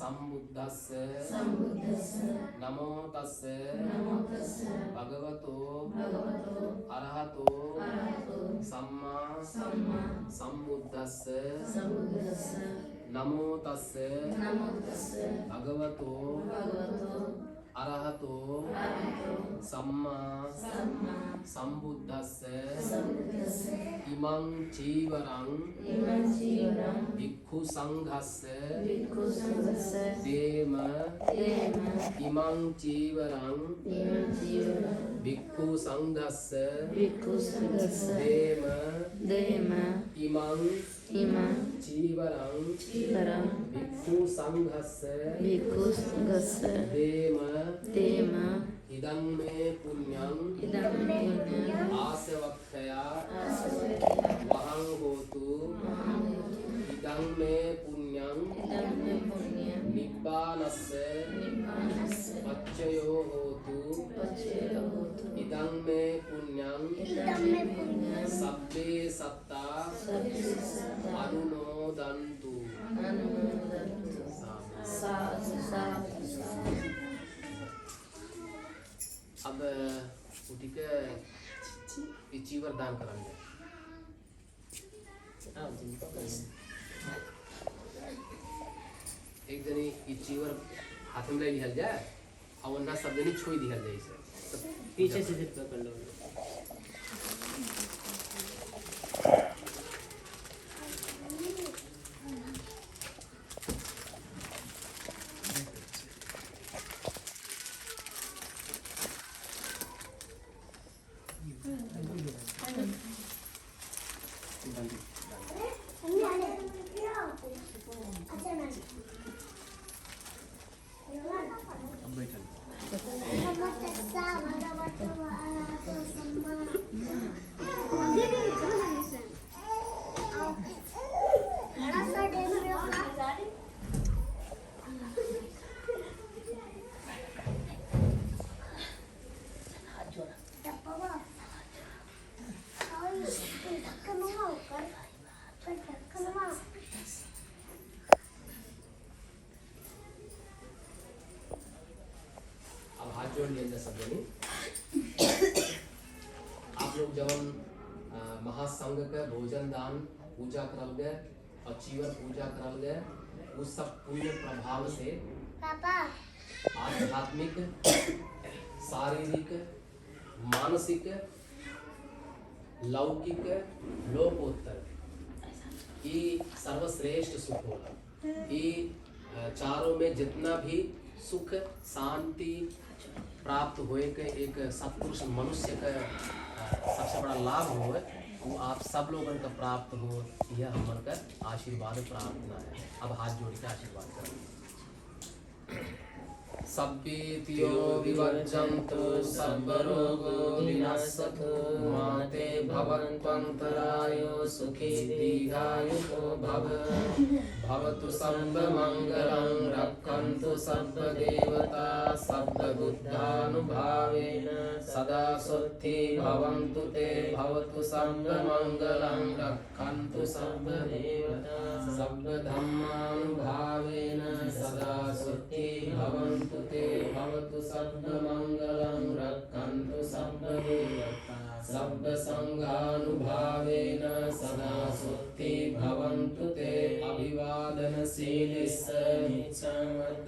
සම්බුද්දස්ස නමෝ තස්ස භගවතෝ අරහතෝ සම්මා සම්බුද්දස්ස නමෝ තස්ස භගවතෝ අරහතෝ සම්මා සම්බුද්දස්ස ඉමං චීවරං භික්ඛු සංඝස්ස දේම ඉමං චීවරං භික්ඛු සංඝස්ස දේම ඉමං චීවරං භික්ඛු සංඝස්ස දේම ඉදං මේ පුඤ්ඤං ආසවක්ඛයා වහං හෝතු ඉදං මේ පුඤ්ඤං නිබ්බානස්ස පච්චයෝ හෝතු ඉදං මේ පුඤ්ඤං සබ්බේ සත්තා අනුමෝදන්තු अब उठी के चीवर दान करेंगे एक जनी चीवर हाथ में ले लिहल जाए और वरना सब जनी छोड़ दिहल जाए इसे पीछे से सिर पकड़ लो आप लोग जब महासंघ का भोजन दान पूजा करल गए और चीवर पूजा करल गए उस सब पुण्य प्रभाव से आध्यात्मिक शारीरिक मानसिक लौकिक लोकोत्तर ये सर्वश्रेष्ठ सुख होला। ये चारों में जितना भी सुख शांति प्राप्त होए के एक सत्पुरुष मनुष्य का सबसे बड़ा लाभ हो वो आप सब लोगों का प्राप्त हो यह हमन का आशीर्वाद प्रार्थना है। अब हाथ जोड़ के आशीर्वाद करें। सब्बेतियो विवर्जन्तु सर्वरोगो विनाशतु माते भवन्त्वन्तरायो सुखी दीर्घायुको भव भवतु सर्वमङ्गलं रक्षन्तु सर्वदेवता सर्वबुद्धानुभावेन सदा सुखी भवन्तु ते भवतु सर्वमङ्गलं रक्षन्तु सर्वदेवता सर्वधर्मानुभावेन सदा सुखी भवन्तु ते भवतु सर्वमङ्गलं रक्षन्तु सर्वदेवता सर्वसङ्घानुभावेन सदा सुखी भवन्तु ते अभिवादनशीलिस्स नित्यमद्धापचायिनो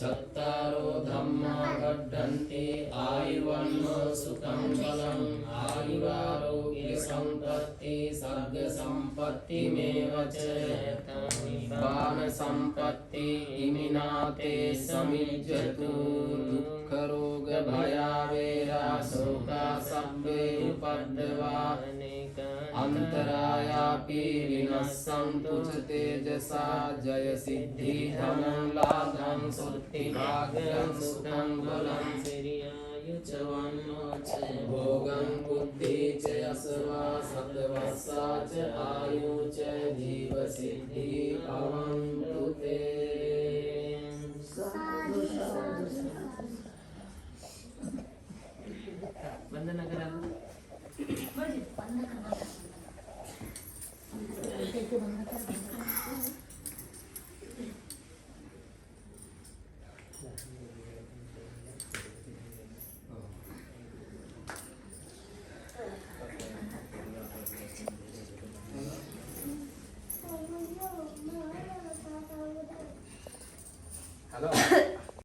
चत्तारो धम्मा वर्धन्ते आयुर्वन्नो सुखं बलम् आयुरारोग्य सम्पत्ति सर्ग सम्पत्तिमेव च निब्बान सम्पत्ति इमिनाते समिज्जतु दुःख रोग भयावेरा शोका सब्बे उपद्रवा अंतरायापि विनश्यन्तु च तेजसा जय सिद्धि धनं लाभं सुद्धि भाग्यं सुखं बलं सिरियायु च वन्नो च भोगं बुद्धि च यशवा सत्वसा च आयु च जीव सिद्धि भवन्तु ते। वंदना करा